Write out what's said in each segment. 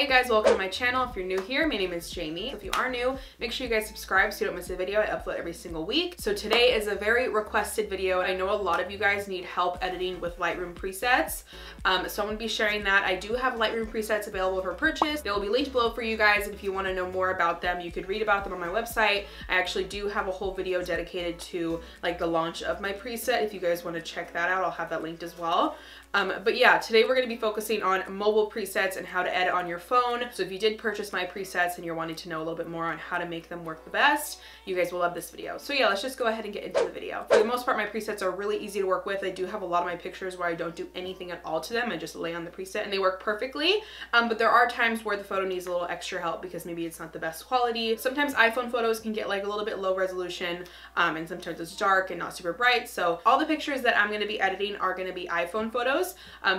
Hey guys, welcome to my channel. If you're new here, my name is Jamie. If you are new, make sure you guys subscribe so you don't miss a video. I upload every single week. So today is a very requested video. I know a lot of you guys need help editing with Lightroom presets. So I'm gonna be sharing that. I do have Lightroom presets available for purchase. They will be linked below for you guys. And if you wanna know more about them, you could read about them on my website. I actually do have a whole video dedicated to like the launch of my preset. If you guys wanna check that out, I'll have that linked as well. But yeah, today we're going to be focusing on mobile presets and how to edit on your phone. So if you did purchase my presets and you're wanting to know a little bit more on how to make them work the best, you guys will love this video. So yeah, let's just go ahead and get into the video. For the most part, my presets are really easy to work with. I do have a lot of my pictures where I don't do anything at all to them. I just lay on the preset and they work perfectly. But there are times where the photo needs a little extra help because maybe it's not the best quality. Sometimes iPhone photos can get like a little bit low resolution and sometimes it's dark and not super bright. So all the pictures that I'm going to be editing are going to be iPhone photos.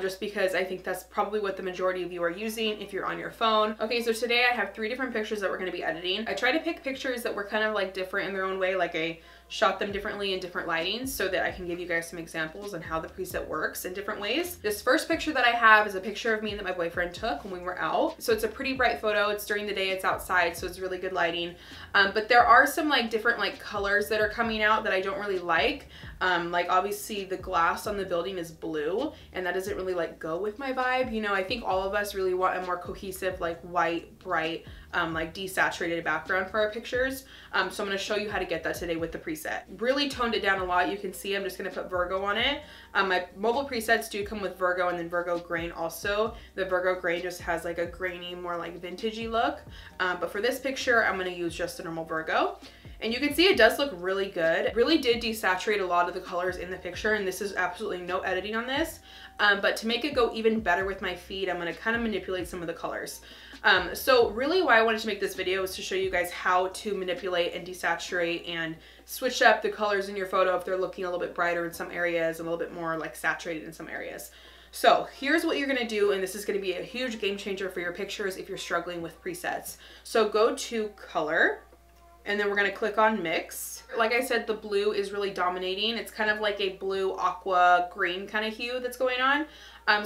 Just because I think that's probably what the majority of you are using if you're on your phone. Okay, so today I have 3 different pictures that we're going to be editing. I try to pick pictures that were kind of like different in their own way, like I shot them differently in different lightings so that I can give you guys some examples on how the preset works in different ways. This first picture that I have is a picture of me that my boyfriend took when we were out. So it's a pretty bright photo. It's during the day, it's outside, so it's really good lighting. But there are some like different like colors that are coming out that I don't really like. Like obviously the glass on the building is blue and that doesn't really like go with my vibe. You know, I think all of us really want a more cohesive, like white, bright, like desaturated background for our pictures. So I'm going to show you how to get that today with the preset. Really toned it down a lot. You can see I'm just going to put Virgo on it. My mobile presets do come with Virgo and then Virgo grain also. The Virgo grain just has like a grainy, more like vintagey look. But for this picture, I'm going to use just a normal Virgo. And you can see it does look really good. It really did desaturate a lot of the colors in the picture, and this is absolutely no editing on this. But to make it go even better with my feed, I'm gonna kind of manipulate some of the colors. So really why I wanted to make this video is to show you guys how to manipulate and desaturate and switch up the colors in your photo if they're looking a little bit brighter in some areas and a little bit more like saturated in some areas. So here's what you're gonna do, and this is gonna be a huge game changer for your pictures if you're struggling with presets. So go to color, and then we're gonna click on mix. Like I said, the blue is really dominating. It's kind of like a blue aqua green kind of hue that's going on.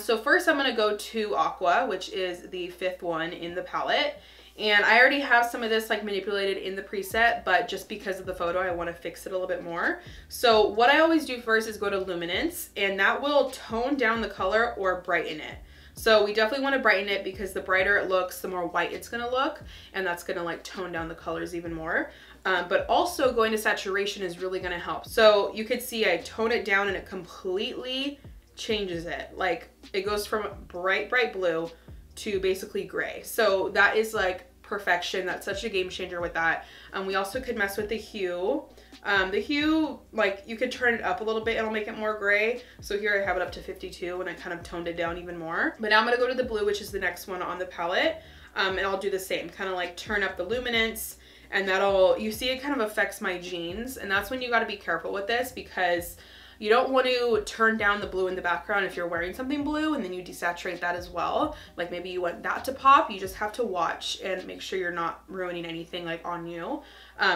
So first I'm gonna go to aqua, which is the 5th one in the palette. And I already have some of this like manipulated in the preset, but just because of the photo, I wanna fix it a little bit more. So what I always do first is go to luminance, and that will tone down the color or brighten it. So we definitely want to brighten it because the brighter it looks, the more white it's going to look, and that's going to like tone down the colors even more. But also going to saturation is really going to help. So you could see I tone it down and it completely changes it. Like it goes from bright, bright blue to basically gray. So that is like perfection. That's such a game changer with that. We also could mess with the hue. The hue, like you could turn it up a little bit, it'll make it more gray. So here I have it up to 52 and I kind of toned it down even more. But now I'm gonna go to the blue, which is the next one on the palette. And I'll do the same, kind of like turn up the luminance, and that'll, you see it kind of affects my jeans. And that's when you gotta be careful with this because you don't want to turn down the blue in the background if you're wearing something blue and then you desaturate that as well. Like maybe you want that to pop, you just have to watch and make sure you're not ruining anything like on you.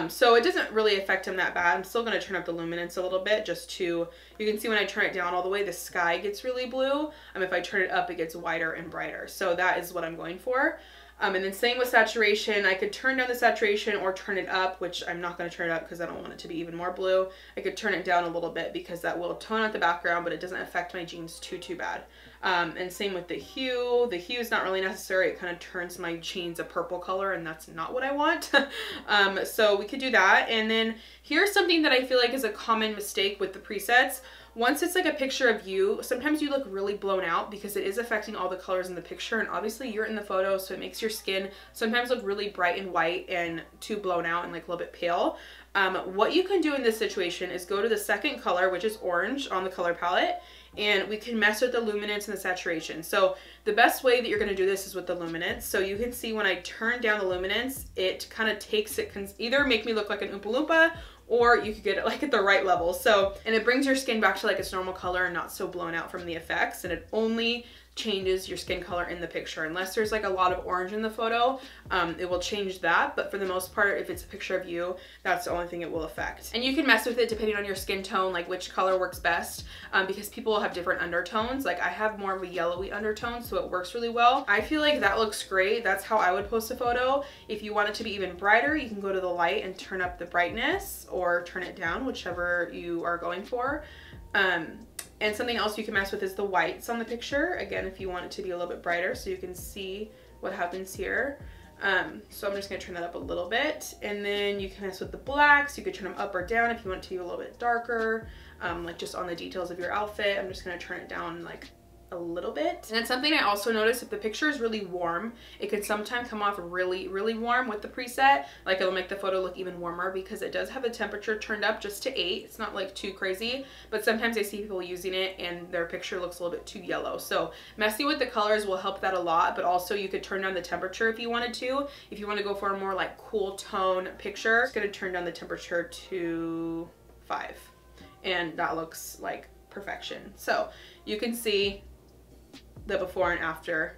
So it doesn't really affect him that bad. I'm still going to turn up the luminance a little bit just to, you can see when I turn it down all the way, the sky gets really blue. If I turn it up, it gets wider and brighter. So that is what I'm going for. And then same with saturation. I could turn down the saturation or turn it up, which I'm not going to turn it up because I don't want it to be even more blue. I could turn it down a little bit because that will tone out the background, but it doesn't affect my jeans too bad. And same with the hue. The hue is not really necessary. It kind of turns my jeans a purple color, and that's not what I want. So we could do that. And then here's something that I feel like is a common mistake with the presets. Once it's like a picture of you, sometimes you look really blown out because it is affecting all the colors in the picture, and obviously you're in the photo, so it makes your skin sometimes look really bright and white and too blown out and like a little bit pale. What you can do in this situation is go to the second color, which is orange on the color palette, and we can mess with the luminance and the saturation. So the best way that you're going to do this is with the luminance. So you can see when I turn down the luminance, it kind of takes it, can either make me look like an Oompa Loompa, or you could get it like at the right level. So, and it brings your skin back to like its normal color and not so blown out from the effects, and it only changes your skin color in the picture. Unless there's like a lot of orange in the photo, it will change that. But for the most part, if it's a picture of you, that's the only thing it will affect. And you can mess with it depending on your skin tone, like which color works best, because people have different undertones. Like I have more of a yellowy undertone, so it works really well. I feel like that looks great. That's how I would post a photo. If you want it to be even brighter, you can go to the light and turn up the brightness or turn it down, whichever you are going for. And something else you can mess with is the whites on the picture. Again, if you want it to be a little bit brighter so you can see what happens here. So I'm just gonna turn that up a little bit. And then you can mess with the blacks. You could turn them up or down if you want it to be a little bit darker, like just on the details of your outfit. I'm just gonna turn it down like a little bit. And then something I also noticed, if the picture is really warm, it can sometimes come off really warm with the preset. Like it'll make the photo look even warmer because it does have a temperature turned up just to 8. It's not like too crazy, but sometimes I see people using it and their picture looks a little bit too yellow. So messing with the colors will help that a lot, but also you could turn down the temperature if you wanted to. If you want to go for a more like cool tone picture, it's going to turn down the temperature to 5, and that looks like perfection. So you can see the before and after,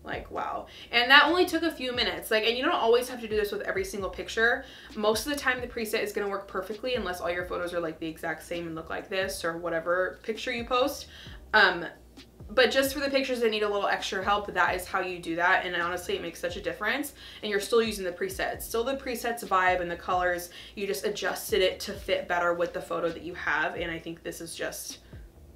like wow. And that only took a few minutes. Like, and you don't always have to do this with every single picture. Most of the time the preset is going to work perfectly unless all your photos are like the exact same and look like this or whatever picture you post. But just for the pictures that need a little extra help, that is how you do that. And honestly, it makes such a difference. And you're still using the preset. It's still the preset's vibe and the colors. You just adjusted it to fit better with the photo that you have. And I think this is just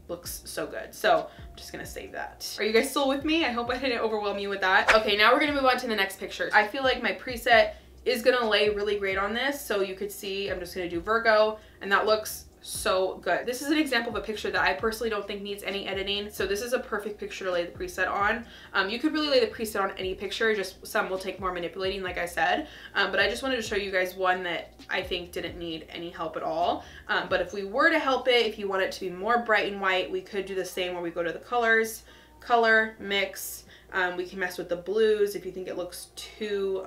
looks so good. So I'm just gonna save that. Are you guys still with me? I hope I didn't overwhelm you with that. Okay, now we're gonna move on to the next picture. I feel like my preset is gonna lay really great on this. So you could see, I'm just gonna do Virgo, and that looks so good. This is an example of a picture that I personally don't think needs any editing. So this is a perfect picture to lay the preset on. You could really lay the preset on any picture, just some will take more manipulating, like I said. But I just wanted to show you guys one that I think didn't need any help at all. But if we were to help it, if you want it to be more bright and white, we could do the same where we go to the colors, color, mix. We can mess with the blues. If you think it looks too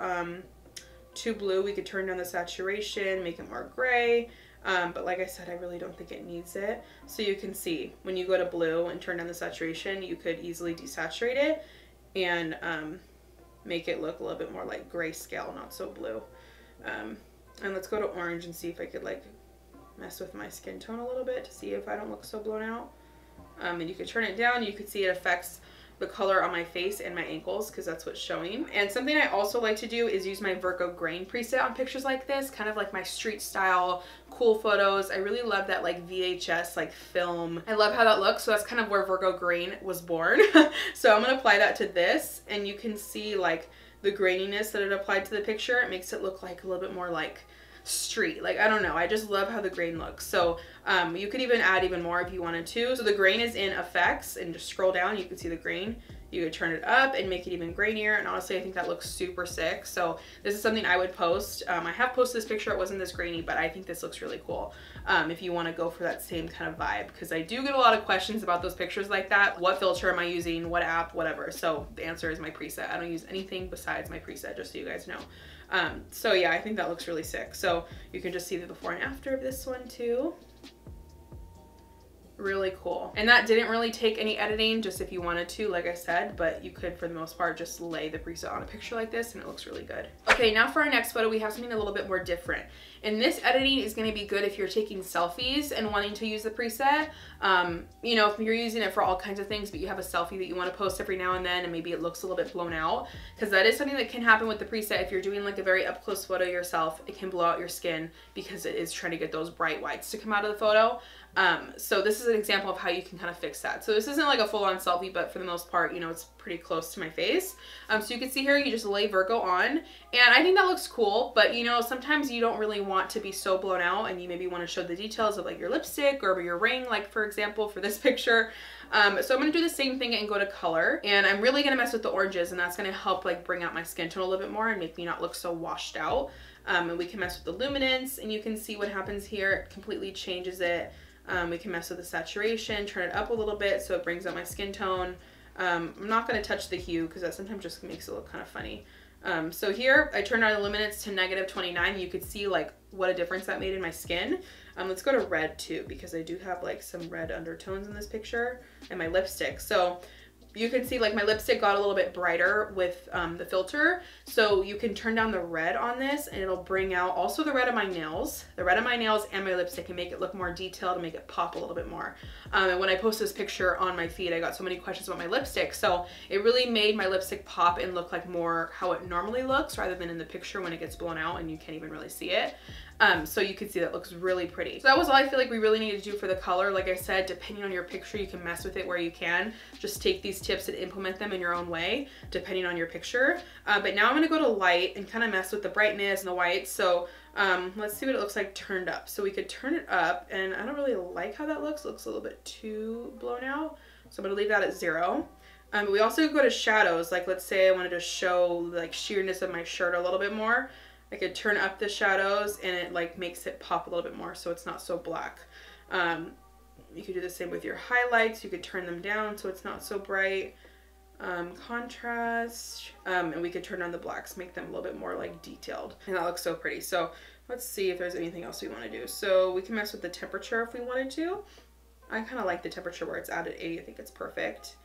blue, we could turn down the saturation, make it more gray. But like I said, I really don't think it needs it. So you can see when you go to blue and turn down the saturation, you could easily desaturate it and make it look a little bit more like grayscale, not so blue. And let's go to orange and see if I could like mess with my skin tone a little bit to see if I don't look so blown out. And you could turn it down. You could see it affects the color on my face and my ankles because that's what's showing. And something I also like to do is use my Virgo grain preset on pictures like this, kind of like my street style cool photos. I really love that like VHS like film. I love how that looks. So that's kind of where Virgo grain was born. So I'm gonna apply that to this, and you can see like the graininess that it applied to the picture. It makes it look like a little bit more like street. Like, I don't know, I just love how the grain looks. So you could even add even more if you wanted to. So the grain is in effects, and just scroll down, you can see the grain. You could turn it up and make it even grainier, and honestly I think that looks super sick. So this is something I would post. I have posted this picture, it wasn't this grainy, but I think this looks really cool if you want to go for that same kind of vibe, because I do get a lot of questions about those pictures like that. What filter am I using, what app, whatever. So the answer is my preset. I don't use anything besides my preset, just so you guys know. So yeah, I think that looks really sick. So you can just see the before and after of this one too. Really cool. And that didn't really take any editing, just if you wanted to, like I said, but you could for the most part just lay the preset on a picture like this and it looks really good. Okay, now for our next photo, we have something a little bit more different. And this editing is going to be good if you're taking selfies and wanting to use the preset. You know, if you're using it for all kinds of things, but you have a selfie that you want to post every now and then, and maybe it looks a little bit blown out, because that is something that can happen with the preset. If you're doing like a very up close photo yourself, it can blow out your skin because it is trying to get those bright whites to come out of the photo. So this is an example of how you can kind of fix that. So this isn't like a full-on selfie, but for the most part, you know, it's pretty close to my face. So you can see here, you just lay Virgo on, and I think that looks cool, but you know, sometimes you don't really want to be so blown out, and you maybe want to show the details of like your lipstick or your ring, like for example, for this picture. So I'm going to do the same thing and go to color, and I'm really going to mess with the oranges, and that's going to help like bring out my skin tone a little bit more and make me not look so washed out. And we can mess with the luminance, and you can see what happens here. It completely changes it. We can mess with the saturation, turn it up a little bit so it brings out my skin tone. I'm not going to touch the hue because that sometimes just makes it look kind of funny. So here I turned on the luminance to -29. You could see like what a difference that made in my skin. Let's go to red too, because I do have like some red undertones in this picture and my lipstick. So you can see like my lipstick got a little bit brighter with the filter. So you can turn down the red on this and it'll bring out also the red of my nails. The red of my nails and my lipstick and make it look more detailed and make it pop a little bit more. And when I posted this picture on my feed, I got so many questions about my lipstick. So it really made my lipstick pop and look like more how it normally looks rather than in the picture when it gets blown out and you can't even really see it. So you can see that looks really pretty. So that was all I feel like we really needed to do for the color. Like I said, depending on your picture, you can mess with it where you can. Just take these tips and implement them in your own way, depending on your picture. But now I'm gonna go to light and kind of mess with the brightness and the whites. So let's see what it looks like turned up. So we could turn it up, and I don't really like how that looks. It looks a little bit too blown out. So I'm gonna leave that at 0. But we also could go to shadows. Like let's say I wanted to show like sheerness of my shirt a little bit more. I could turn up the shadows and it like makes it pop a little bit more so it's not so black. You could do the same with your highlights. You could turn them down so it's not so bright. Contrast, and we could turn on the blacks, make them a little bit more like detailed. And that looks so pretty. So let's see if there's anything else we want to do. So we can mess with the temperature if we wanted to. I kind of like the temperature where it's at 80. I think it's perfect.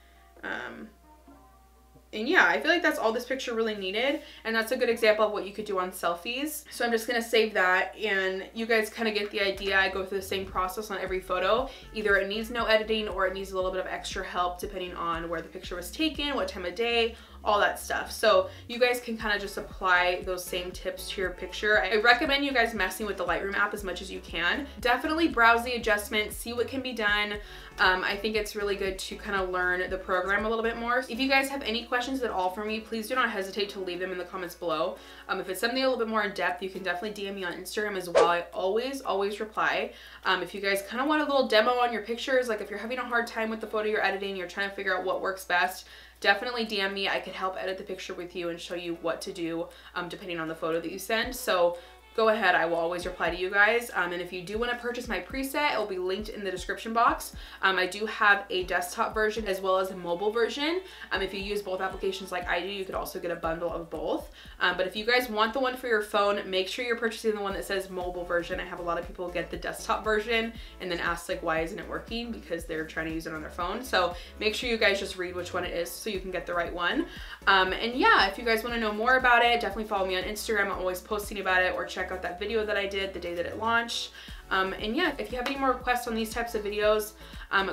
And yeah, I feel like that's all this picture really needed. And that's a good example of what you could do on selfies. So I'm just gonna save that and you guys kind of get the idea. I go through the same process on every photo. Either it needs no editing or it needs a little bit of extra help depending on where the picture was taken, what time of day, all that stuff. So you guys can kind of just apply those same tips to your picture. I recommend you guys messing with the Lightroom app as much as you can. Definitely browse the adjustments, see what can be done. I think it's really good to kind of learn the program a little bit more. If you guys have any questions at all for me, please do not hesitate to leave them in the comments below. If it's something a little bit more in depth, you can definitely DM me on Instagram as well. I always reply. If you guys kind of want a little demo on your pictures, like if you're having a hard time with the photo you're editing, you're trying to figure out what works best, definitely DM me. I could help edit the picture with you and show you what to do depending on the photo that you send. So go ahead, I will always reply to you guys. And if you do want to purchase my preset, it will be linked in the description box. I do have a desktop version as well as a mobile version. If you use both applications like I do, you could also get a bundle of both. But if you guys want the one for your phone, make sure you're purchasing the one that says mobile version. I have a lot of people get the desktop version and then ask like, why isn't it working? Because they're trying to use it on their phone. So make sure you guys just read which one it is so you can get the right one. And yeah, if you guys want to know more about it, definitely follow me on Instagram. I'm always posting about it, or check out that video that I did the day that it launched. And yeah, if you have any more requests on these types of videos,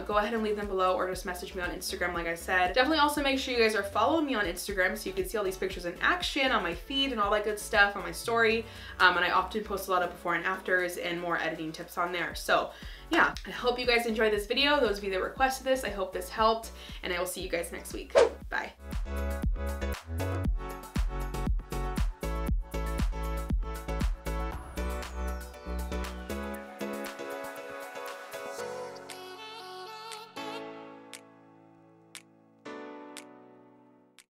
go ahead and leave them below or just message me on Instagram like I said. Definitely also make sure you guys are following me on Instagram so you can see all these pictures in action on my feed and all that good stuff on my story. And I often post a lot of before and afters and more editing tips on there. So yeah, I hope you guys enjoyed this video. Those of you that requested this, I hope this helped, and I will see you guys next week. Bye.